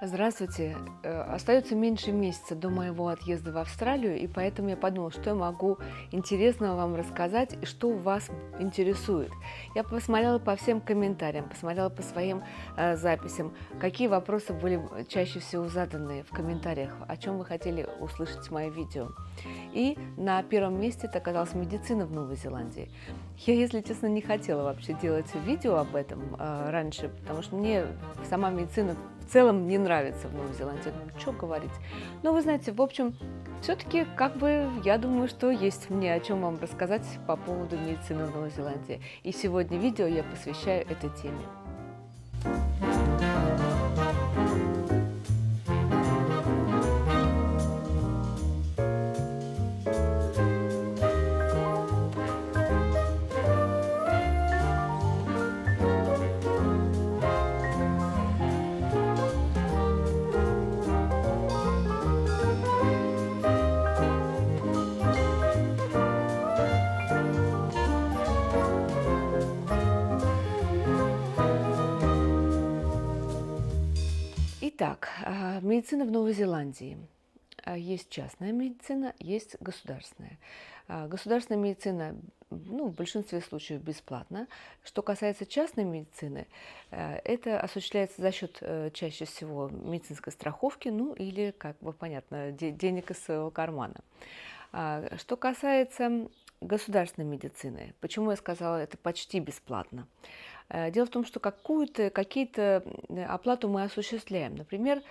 Здравствуйте. Остается меньше месяца до моего отъезда в Австралию, и поэтому я подумала, что я могу интересного вам рассказать и что вас интересует. Я посмотрела по всем комментариям, посмотрела по своим записям, какие вопросы были чаще всего заданы в комментариях, о чем вы хотели услышать в моем видео. И на первом месте это оказалась медицина в Новой Зеландии. Я, если честно, не хотела вообще делать видео об этом раньше, потому что мне сама медицина в целом не нравится в Новой Зеландии. Ну, что говорить. Но вы знаете, в общем, все-таки я думаю, что есть мне о чем вам рассказать по поводу медицины в Новой Зеландии. И сегодня видео я посвящаю этой теме. Итак, медицина в Новой Зеландии. Есть частная медицина, есть государственная. Государственная медицина, в большинстве случаев бесплатна. Что касается частной медицины, это осуществляется за счет чаще всего медицинской страховки, или, понятно, денег из своего кармана. Что касается государственной медицины, почему я сказала, это почти бесплатно? Дело в том, что какие-то оплату мы осуществляем. Например,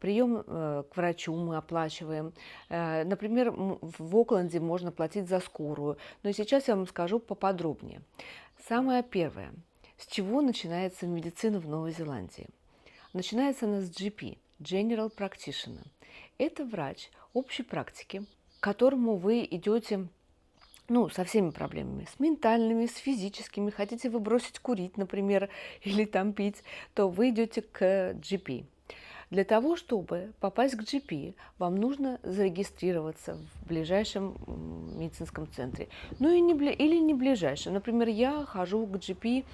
прием к врачу мы оплачиваем. Например, в Окленде можно платить за скорую. Но сейчас я вам скажу поподробнее. Самое первое, с чего начинается медицина в Новой Зеландии? Начинается она с GP, General Practitioner. Это врач общей практики, к которому вы идете со всеми проблемами, с ментальными, с физическими. Хотите вы бросить курить, например, или там пить, то вы идете к GP. Для того, чтобы попасть к GP, вам нужно зарегистрироваться в ближайшем медицинском центре. Или не ближайшем. Например, я хожу к GP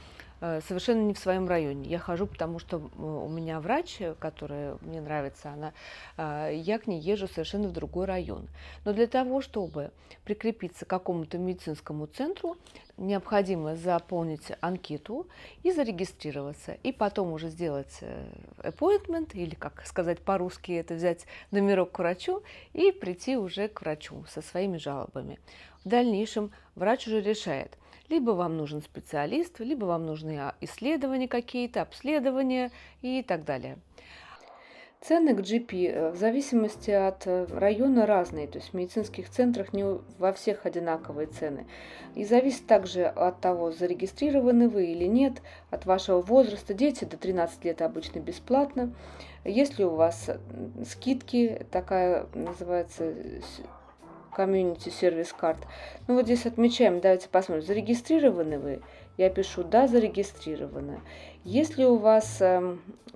совершенно не в своем районе. Я хожу, потому что у меня врач, которая мне нравится, я к ней езжу совершенно в другой район. Но для того, чтобы прикрепиться к какому-то медицинскому центру, необходимо заполнить анкету и зарегистрироваться. И потом уже сделать appointment, или, как сказать по-русски, это взять номерок к врачу и прийти уже к врачу со своими жалобами. В дальнейшем врач уже решает, либо вам нужен специалист, либо вам нужны исследования какие-то, обследования и так далее. Цены к GP в зависимости от района разные, то есть в медицинских центрах не во всех одинаковые цены. И зависит также от того, зарегистрированы вы или нет, от вашего возраста. Дети до 13 лет обычно бесплатно. Если у вас скидки, такая называется Community Service Card. Вот здесь отмечаем, давайте посмотрим, зарегистрированы вы? Я пишу «да, зарегистрированы». Если у вас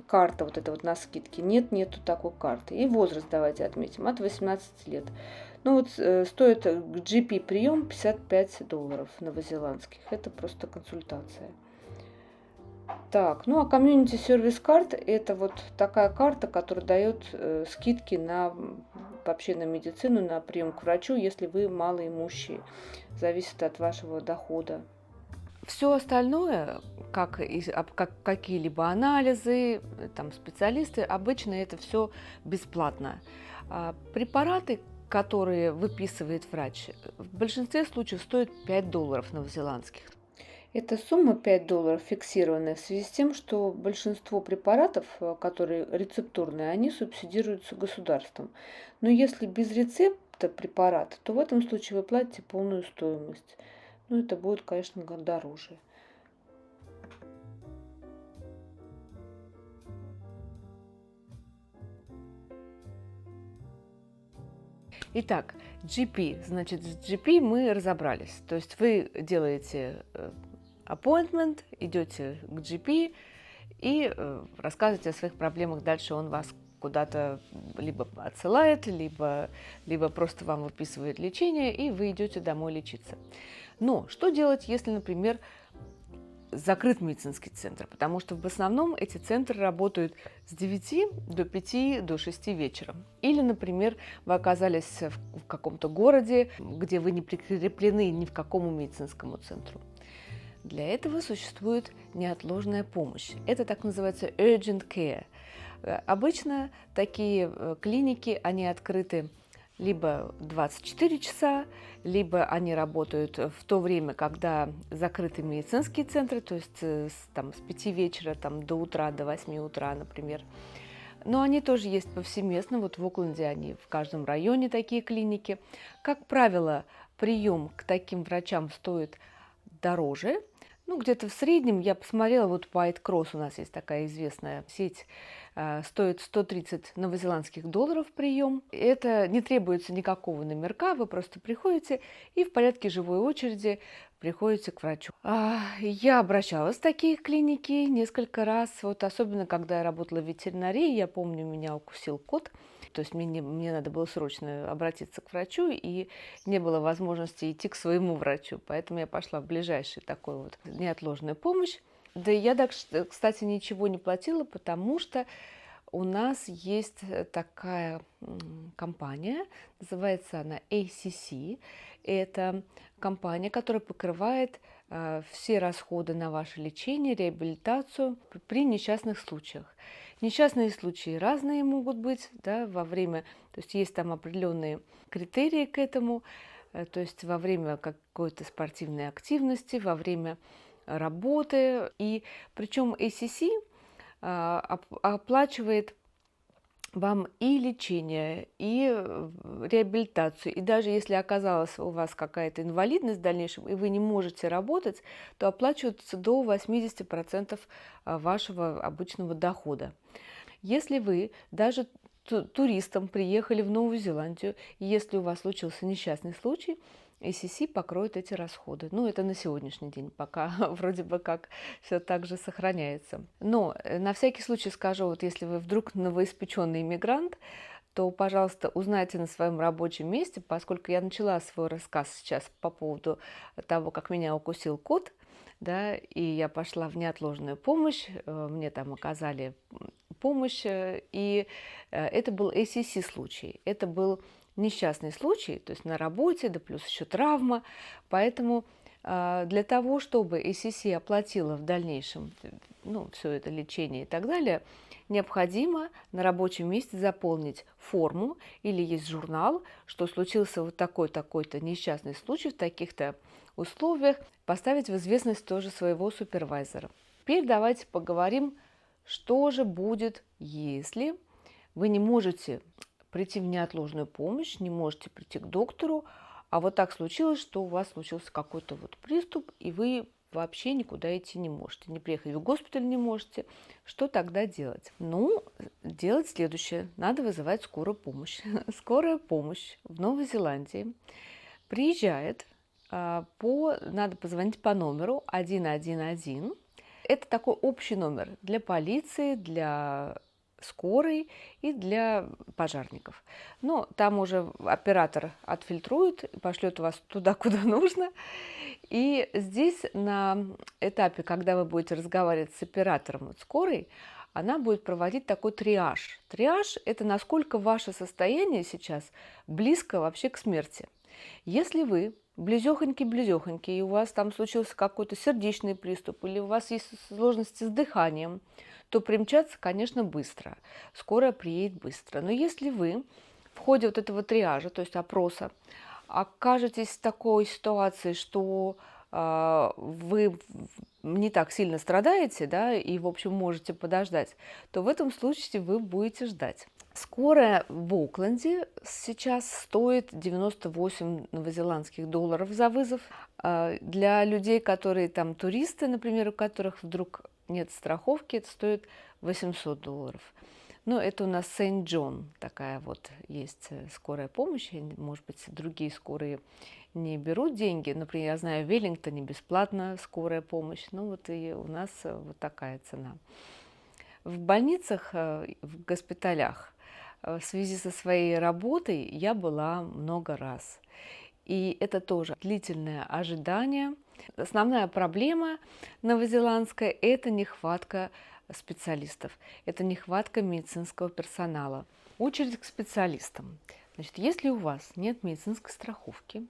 карта вот эта вот на скидке, нету такой карты. И возраст давайте отметим, от 18 лет. Стоит GP прием $55 новозеландских. Это просто консультация. Так, а Community Service Card это вот такая карта, которая дает скидки вообще на медицину, на прием к врачу, если вы малоимущие. Зависит от вашего дохода. Все остальное, как какие-либо анализы, специалисты, обычно это все бесплатно. Препараты, которые выписывает врач, в большинстве случаев стоят $5 новозеландских. Эта сумма $5 фиксированная в связи с тем, что большинство препаратов, которые рецептурные, они субсидируются государством. Но если без рецепта препарат, то в этом случае вы платите полную стоимость. Это будет, конечно, дороже. Итак, GP, значит, с GP мы разобрались. То есть вы делаете appointment, идете к GP и рассказываете о своих проблемах. Дальше он вас куда-то либо отсылает, либо просто вам выписывает лечение, и вы идете домой лечиться. Но что делать, если, например, закрыт медицинский центр, потому что в основном эти центры работают с 9 до 5 до 6 вечера. Или, например, вы оказались в каком-то городе, где вы не прикреплены ни в какому медицинскому центру. Для этого существует неотложная помощь. Это так называется urgent care. Обычно такие клиники, они открыты либо 24 часа, либо они работают в то время, когда закрыты медицинские центры, то есть с 5 вечера до утра, до 8 утра, например. Но они тоже есть повсеместно. Вот в Окленде они в каждом районе такие клиники. Как правило, прием к таким врачам стоит дороже. Где-то в среднем, я посмотрела, вот White Cross у нас есть такая известная сеть, стоит 130 новозеландских долларов прием. Это не требуется никакого номерка, вы просто приходите и в порядке живой очереди приходите к врачу. Я обращалась в такие клиники несколько раз, вот особенно когда я работала в ветеринарии, я помню, меня укусил кот. То есть мне надо было срочно обратиться к врачу, и не было возможности идти к своему врачу. Поэтому я пошла в ближайшую такую вот неотложную помощь. Да и я, кстати, ничего не платила, потому что у нас есть такая компания, называется она ACC. Это компания, которая покрывает все расходы на ваше лечение, реабилитацию при несчастных случаях. Несчастные случаи разные могут быть, да, то есть там определенные критерии к этому, то есть во время какой-то спортивной активности, во время работы. И причем ACC оплачивает вам и лечение, и реабилитацию. И даже если оказалась у вас какая-то инвалидность в дальнейшем, и вы не можете работать, то оплачивается до 80% вашего обычного дохода. Если вы даже туристом приехали в Новую Зеландию, и если у вас случился несчастный случай, ACC покроет эти расходы. Это на сегодняшний день, пока вроде бы как все так же сохраняется. Но на всякий случай скажу, вот если вы вдруг новоиспеченный иммигрант, то, пожалуйста, узнайте на своем рабочем месте, поскольку я начала свой рассказ сейчас по поводу того, как меня укусил кот, да, и я пошла в неотложную помощь, мне там оказали помощь, и это был ACC случай, это был несчастный случай, то есть на работе, да плюс еще травма, поэтому для того, чтобы ACC оплатила в дальнейшем все это лечение и так далее, необходимо на рабочем месте заполнить форму или есть журнал, что случился вот такой-такой-то несчастный случай в таких-то условиях, поставить в известность тоже своего супервайзера. Теперь давайте поговорим, что же будет, если вы не можете прийти в неотложную помощь, не можете прийти к доктору, а вот так случилось, что у вас случился какой-то вот приступ, и вы вообще никуда идти не можете, не приехать в госпиталь не можете. Что тогда делать? Делать следующее. Надо вызывать скорую помощь. Скорая помощь в Новой Зеландии приезжает, надо позвонить по номеру 111. Это такой общий номер для полиции, для скорой и для пожарников. Но там уже оператор отфильтрует и пошлет вас туда, куда нужно. И здесь на этапе, когда вы будете разговаривать с оператором скорой, она будет проводить такой триаж. Триаж – это насколько ваше состояние сейчас близко вообще к смерти. Если вы близехонький, и у вас там случился какой-то сердечный приступ, или у вас есть сложности с дыханием, то примчаться, конечно, быстро. Скорая приедет быстро. Но если вы в ходе вот этого триажа, то есть опроса, окажетесь в такой ситуации, что вы не так сильно страдаете, да, и, в общем, можете подождать, то в этом случае вы будете ждать. Скорая в Окленде сейчас стоит 98 новозеландских долларов за вызов. Для людей, которые там туристы, например, у которых вдруг нет страховки, это стоит 800 долларов. Но это у нас Сент-Джон, такая вот есть скорая помощь. Может быть, другие скорые не берут деньги. Например, я знаю, в Веллингтоне бесплатно скорая помощь. Вот и у нас вот такая цена. В больницах, в госпиталях в связи со своей работой я была много раз. И это тоже длительное ожидание. Основная проблема новозеландская – это нехватка специалистов, это нехватка медицинского персонала. Очередь к специалистам. Значит, если у вас нет медицинской страховки,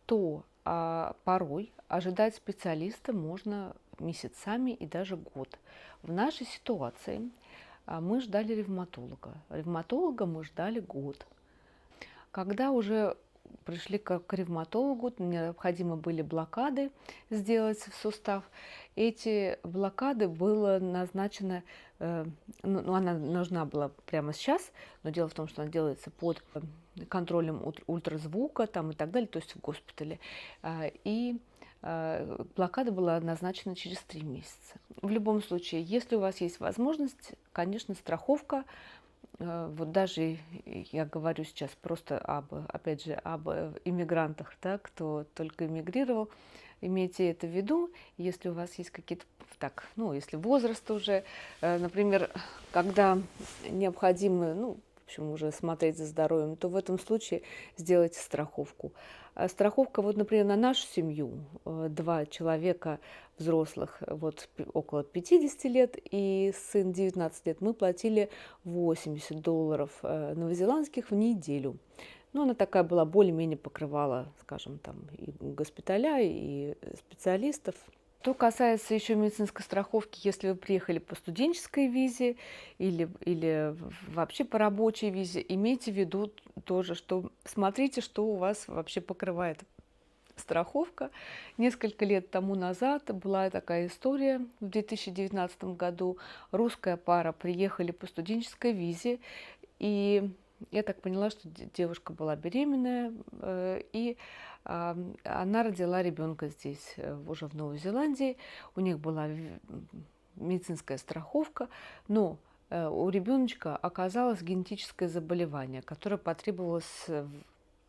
то порой ожидать специалиста можно месяцами и даже год. В нашей ситуации мы ждали ревматолога. Ревматолога мы ждали год. Когда уже пришли к ревматологу, необходимы были блокады сделать в сустав. Эти блокады было назначено, она нужна была прямо сейчас, но дело в том, что она делается под контролем ультразвука там, и так далее, то есть в госпитале. И блокада была назначена через 3 месяца. В любом случае, если у вас есть возможность, конечно, страховка. Вот даже я говорю сейчас просто опять же, об иммигрантах, да, кто только эмигрировал. Имейте это в виду, если у вас есть какие-то, так, ну, если возраст уже, например, когда необходимо, ну, в общем, уже смотреть за здоровьем, то в этом случае сделайте страховку. Страховка, вот, например, на нашу семью, 2 человека взрослых, вот около 50 лет и сын 19 лет, мы платили $80 новозеландских в неделю. Но она такая была, более-менее покрывала, скажем, там и госпиталя, и специалистов. Что касается еще медицинской страховки, если вы приехали по студенческой визе или вообще по рабочей визе, имейте в виду тоже, что смотрите, что у вас вообще покрывает страховка. Несколько лет тому назад была такая история. В 2019 году русская пара приехали по студенческой визе, и я так поняла, что девушка была беременная, и она родила ребенка здесь, уже в Новой Зеландии. У них была медицинская страховка, но у ребеночка оказалось генетическое заболевание, которое потребовалось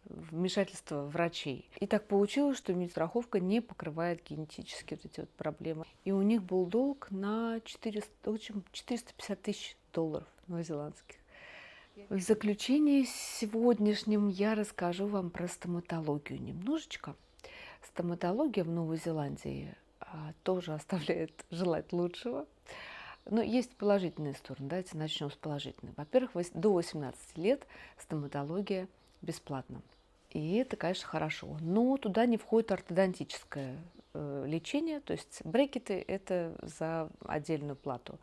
вмешательство врачей. И так получилось, что медстраховка не покрывает генетически вот эти вот проблемы. И у них был долг на 450 тысяч долларов новозеландских. В заключении сегодняшнем я расскажу вам про стоматологию немножечко. Стоматология в Новой Зеландии тоже оставляет желать лучшего. Но есть положительные стороны. Давайте начнем с положительной. Во-первых, до 18 лет стоматология бесплатна. И это, конечно, хорошо. Но туда не входит ортодонтическое лечение, то есть брекеты – это за отдельную плату.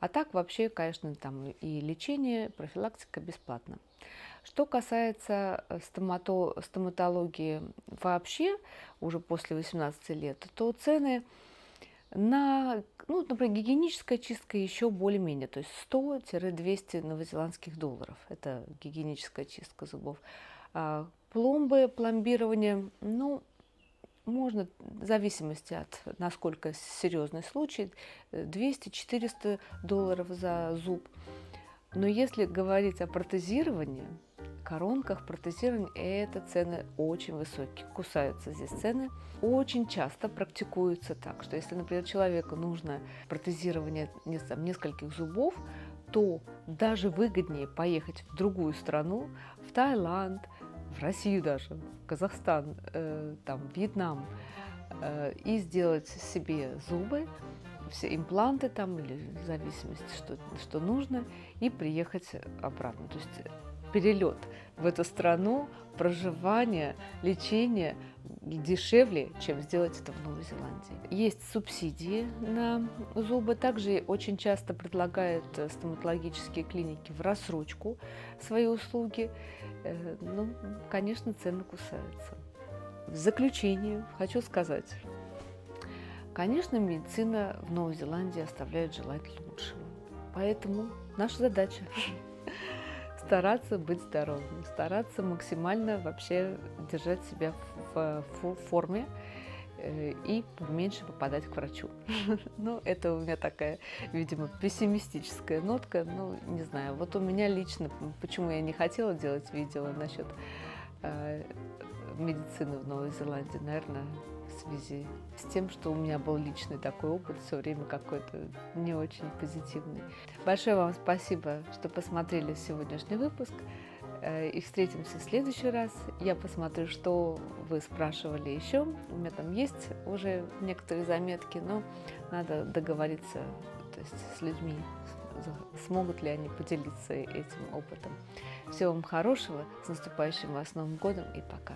А так вообще, конечно, там и лечение, профилактика бесплатна. Что касается стоматологии вообще, уже после 18 лет, то цены на, ну, например, гигиеническая чистка еще более-менее, то есть 100-200 новозеландских долларов. Это гигиеническая чистка зубов. Пломбы, пломбирование, ну, можно, в зависимости от насколько серьезный случай, 200-400 долларов за зуб. Но если говорить о протезировании, коронках, протезировании, это цены очень высокие, кусаются здесь цены. Очень часто практикуется так, что если, например, человеку нужно протезирование нескольких зубов, то даже выгоднее поехать в другую страну, в Таиланд, в Россию даже, в Казахстан, там, Вьетнам, и сделать себе зубы, все импланты там, или в зависимости, что нужно, и приехать обратно. То есть перелет в эту страну, проживание, лечение дешевле, чем сделать это в Новой Зеландии. Есть субсидии на зубы. Также очень часто предлагают стоматологические клиники в рассрочку свои услуги. Ну, конечно, цены кусаются. В заключение хочу сказать, конечно, медицина в Новой Зеландии оставляет желать лучшего. Поэтому наша задача стараться быть здоровым, стараться максимально вообще держать себя в форме и меньше попадать к врачу. Ну, это у меня такая, видимо, пессимистическая нотка. Ну, не знаю, вот у меня лично, почему я не хотела делать видео насчет медицины в Новой Зеландии, наверное, в связи с тем, что у меня был личный такой опыт, все время какой-то не очень позитивный. Большое вам спасибо, что посмотрели сегодняшний выпуск. И встретимся в следующий раз. Я посмотрю, что вы спрашивали еще. У меня там есть уже некоторые заметки, но надо договориться, то есть с людьми, смогут ли они поделиться этим опытом. Всего вам хорошего, с наступающим вас Новым годом и пока!